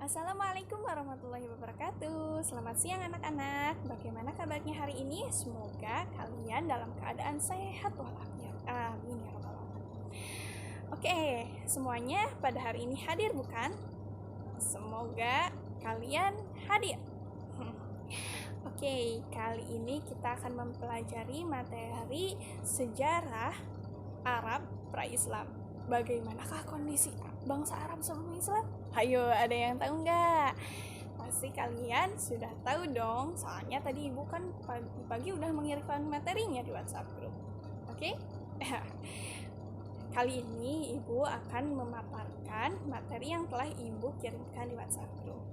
Assalamualaikum warahmatullahi wabarakatuh. Selamat siang anak-anak. Bagaimana kabarnya hari ini? Semoga kalian dalam keadaan sehat walafiat. Amin ya rabbal alamin. Oke, semuanya pada hari ini hadir bukan? Semoga kalian hadir. Oke, kali ini kita akan mempelajari materi sejarah Arab pra-Islam. Bagaimanakah kondisi bangsa Arab sebelum Islam? Ayo, ada yang tahu nggak? Pasti kalian sudah tahu dong, soalnya tadi ibu kan pagi-pagi udah mengirimkan materinya di WhatsApp group. Oke? Kali ini ibu akan memaparkan materi yang telah ibu kirimkan di WhatsApp group.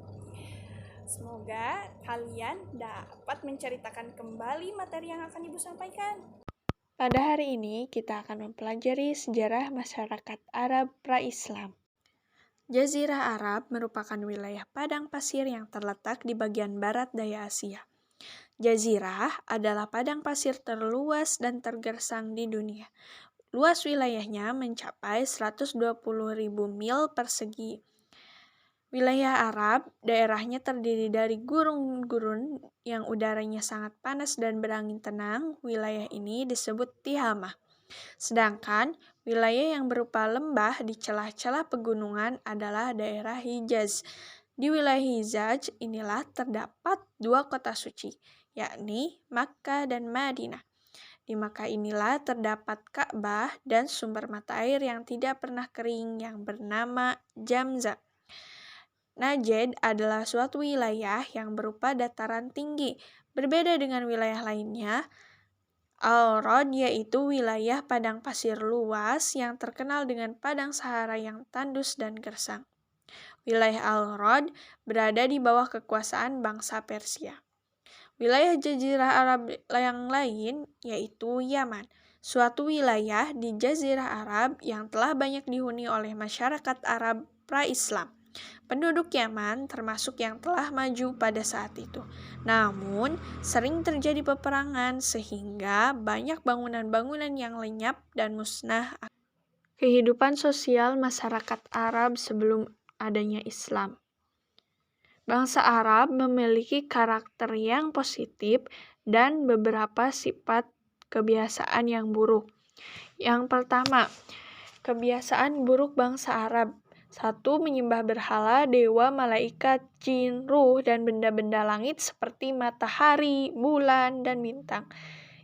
Semoga kalian dapat menceritakan kembali materi yang akan ibu sampaikan. Pada hari ini kita akan mempelajari sejarah masyarakat Arab pra-Islam. Jazirah Arab merupakan wilayah padang pasir yang terletak di bagian barat daya Asia. Jazirah adalah padang pasir terluas dan tergersang di dunia. Luas wilayahnya mencapai 120.000 mil persegi. Wilayah Arab, daerahnya terdiri dari gurun-gurun yang udaranya sangat panas dan berangin tenang. Wilayah ini disebut Tihamah. Sedangkan wilayah yang berupa lembah di celah-celah pegunungan adalah daerah Hijaz. Di wilayah Hijaz inilah terdapat dua kota suci, yakni Makkah dan Madinah. Di Makkah inilah terdapat Ka'bah dan sumber mata air yang tidak pernah kering yang bernama Zamzam. Najd adalah suatu wilayah yang berupa dataran tinggi. Berbeda dengan wilayah lainnya, Al-Rod yaitu wilayah padang pasir luas yang terkenal dengan padang Sahara yang tandus dan gersang. Wilayah Al-Rod berada di bawah kekuasaan bangsa Persia. Wilayah Jazirah Arab yang lain yaitu Yaman, suatu wilayah di Jazirah Arab yang telah banyak dihuni oleh masyarakat Arab pra-Islam. Penduduk Yaman termasuk yang telah maju pada saat itu. Namun, sering terjadi peperangan sehingga banyak bangunan-bangunan yang lenyap dan musnah. Kehidupan sosial masyarakat Arab sebelum adanya Islam. Bangsa Arab memiliki karakter yang positif dan beberapa sifat kebiasaan yang buruk. Yang pertama, kebiasaan buruk bangsa Arab. 1. Menyembah berhala, dewa, malaikat, jin, ruh, dan benda-benda langit seperti matahari, bulan, dan bintang.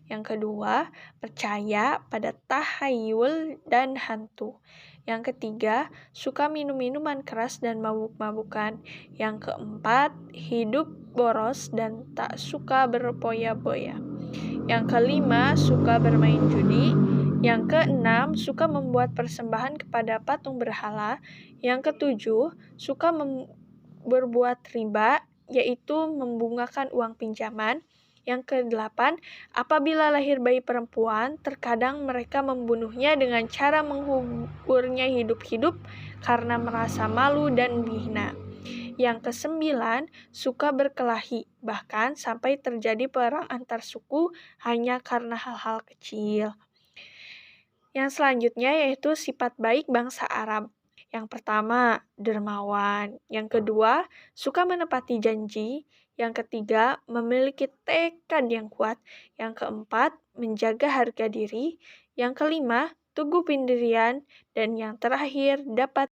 Yang kedua, percaya pada tahayul dan hantu. Yang ketiga, suka minum minuman keras dan mabuk-mabukan. Yang keempat, hidup boros dan tak suka berpoya-poya. Yang kelima, suka bermain judi. Yang keenam, suka membuat persembahan kepada patung berhala. Yang ketujuh, suka berbuat riba, yaitu membungakan uang pinjaman. Yang kedelapan, apabila lahir bayi perempuan, terkadang mereka membunuhnya dengan cara mengkuburnya hidup-hidup karena merasa malu dan dihina. Yang kesembilan, suka berkelahi, bahkan sampai terjadi perang antar suku hanya karena hal-hal kecil. Yang selanjutnya yaitu sifat baik bangsa Arab. Yang pertama, dermawan. Yang kedua, suka menepati janji. Yang ketiga, memiliki tekad yang kuat. Yang keempat, menjaga harga diri. Yang kelima, teguh pendirian. Dan yang terakhir, dapat.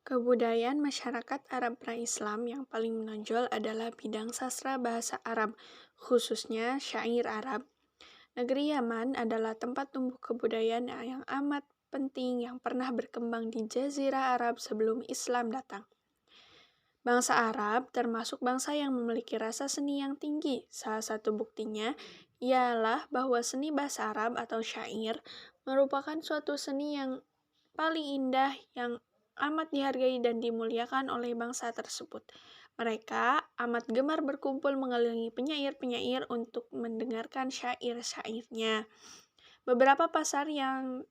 Kebudayaan masyarakat Arab pra-Islam yang paling menonjol adalah bidang sastra bahasa Arab, khususnya syair Arab. Negeri Yaman adalah tempat tumbuh kebudayaan yang amat penting yang pernah berkembang di Jazirah Arab sebelum Islam datang. Bangsa Arab termasuk bangsa yang memiliki rasa seni yang tinggi. Salah satu buktinya ialah bahwa seni bahasa Arab atau syair merupakan suatu seni yang paling indah yang amat dihargai dan dimuliakan oleh bangsa tersebut. Mereka amat gemar berkumpul mengelilingi penyair-penyair untuk mendengarkan syair-syairnya. Beberapa pasar yang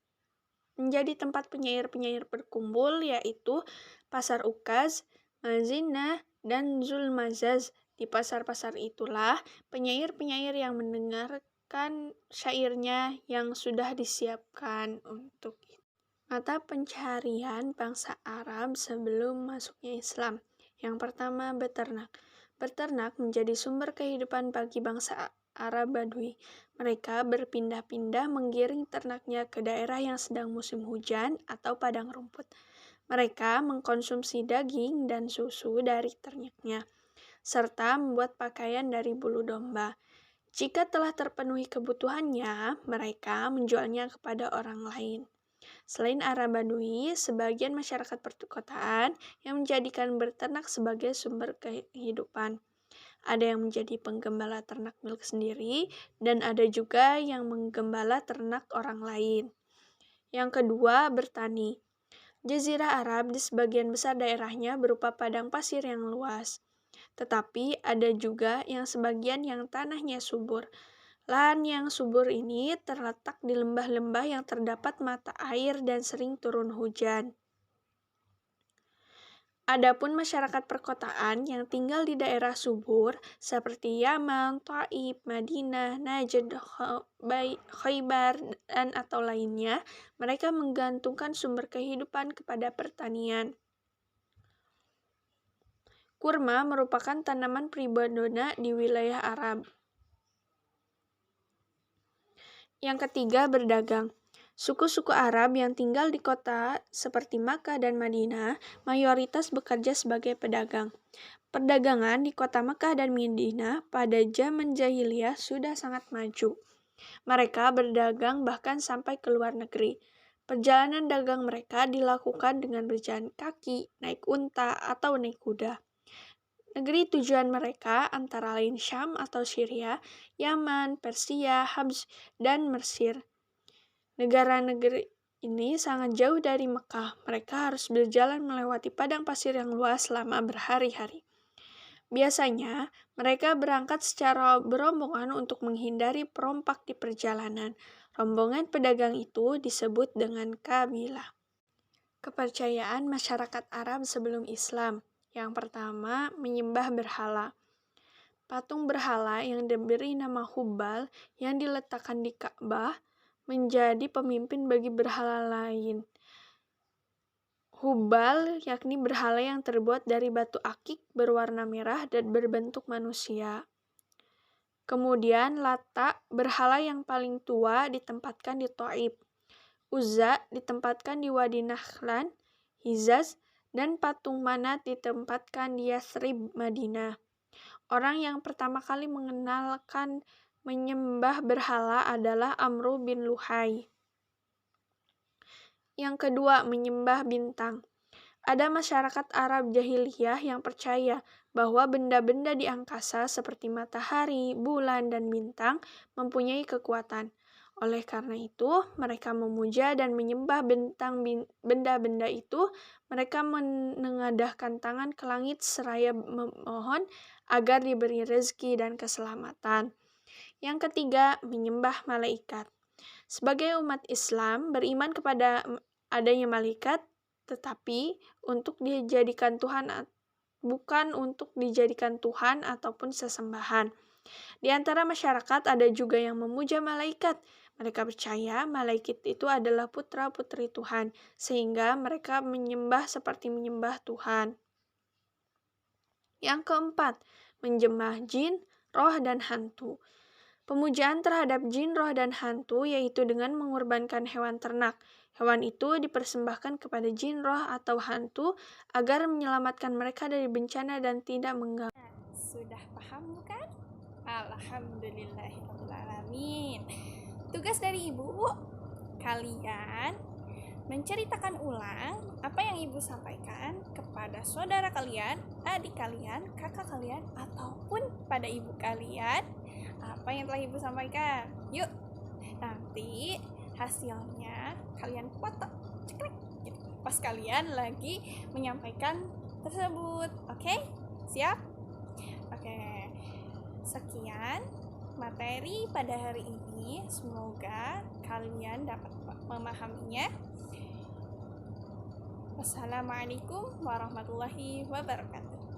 menjadi tempat penyair-penyair berkumpul yaitu Pasar Ukaz, Mazinah, dan Zulmazaz. Di pasar-pasar itulah penyair-penyair yang mendengarkan syairnya yang sudah disiapkan untuk itu. Mata pencaharian bangsa Arab sebelum masuknya Islam. Yang pertama, beternak. Beternak menjadi sumber kehidupan bagi bangsa Arab Badui. Mereka berpindah-pindah menggiring ternaknya ke daerah yang sedang musim hujan atau padang rumput. Mereka mengkonsumsi daging dan susu dari ternaknya, serta membuat pakaian dari bulu domba. Jika telah terpenuhi kebutuhannya, mereka menjualnya kepada orang lain. Selain Arab Badui, sebagian masyarakat perkotaan yang menjadikan berternak sebagai sumber kehidupan. Ada yang menjadi penggembala ternak milik sendiri, dan ada juga yang menggembala ternak orang lain. Yang kedua, bertani. Jazirah Arab di sebagian besar daerahnya berupa padang pasir yang luas. Tetapi ada juga yang sebagian yang tanahnya subur. Lahan yang subur ini terletak di lembah-lembah yang terdapat mata air dan sering turun hujan. Adapun masyarakat perkotaan yang tinggal di daerah subur seperti Yaman, Taif, Madinah, Najd, Khaybar, dan atau lainnya, mereka menggantungkan sumber kehidupan kepada pertanian. Kurma merupakan tanaman primadona di wilayah Arab. Yang ketiga, berdagang. Suku-suku Arab yang tinggal di kota seperti Makkah dan Madinah mayoritas bekerja sebagai pedagang. Perdagangan di kota Makkah dan Madinah pada zaman jahiliyah sudah sangat maju. Mereka berdagang bahkan sampai ke luar negeri. Perjalanan dagang mereka dilakukan dengan berjalan kaki, naik unta, atau naik kuda. Negeri tujuan mereka antara lain Syam atau Syria, Yaman, Persia, Habs, dan Mesir. Negara-negeri ini sangat jauh dari Mekah. Mereka harus berjalan melewati padang pasir yang luas selama berhari-hari. Biasanya, mereka berangkat secara berombongan untuk menghindari perompak di perjalanan. Rombongan pedagang itu disebut dengan kabilah. Kepercayaan masyarakat Arab sebelum Islam. Yang pertama, menyembah berhala. Patung berhala yang diberi nama Hubal yang diletakkan di Ka'bah menjadi pemimpin bagi berhala lain. Hubal yakni berhala yang terbuat dari batu akik berwarna merah dan berbentuk manusia. Kemudian Lata, berhala yang paling tua, ditempatkan di Taif. Uzza ditempatkan di Wadi Nakhlan, Hijaz, dan patung Manat ditempatkan di Yathrib, Madinah. Orang yang pertama kali mengenalkan menyembah berhala adalah Amru bin Luhai. Yang kedua, menyembah bintang. Ada masyarakat Arab jahiliyah yang percaya bahwa benda-benda di angkasa seperti matahari, bulan, dan bintang mempunyai kekuatan. Oleh karena itu, mereka memuja dan menyembah benda-benda itu. Mereka menengadahkan tangan ke langit seraya memohon agar diberi rezeki dan keselamatan. Yang ketiga, menyembah malaikat. Sebagai umat Islam, beriman kepada adanya malaikat, tetapi untuk dijadikan Tuhan, bukan untuk dijadikan Tuhan ataupun sesembahan. Di antara masyarakat ada juga yang memuja malaikat. Mereka percaya malaikat itu adalah putra-putri Tuhan, sehingga mereka menyembah seperti menyembah Tuhan. Yang keempat, menyembah jin, roh, dan hantu. Pemujaan terhadap jin, roh, dan hantu yaitu dengan mengorbankan hewan ternak. Hewan itu dipersembahkan kepada jin, roh, atau hantu agar menyelamatkan mereka dari bencana dan tidak mengganggu. Sudah paham bukan? Alhamdulillahirrahmanirrahim. Tugas dari ibu, kalian menceritakan ulang apa yang ibu sampaikan kepada saudara kalian, adik kalian, kakak kalian, ataupun pada ibu kalian apa yang telah ibu sampaikan. Yuk, nanti hasilnya kalian foto, ceklek gitu, pas kalian lagi menyampaikan tersebut. Oke? Siap? Oke. Sekian materi pada hari ini. Semoga kalian dapat memahaminya. Wassalamualaikum warahmatullahi wabarakatuh.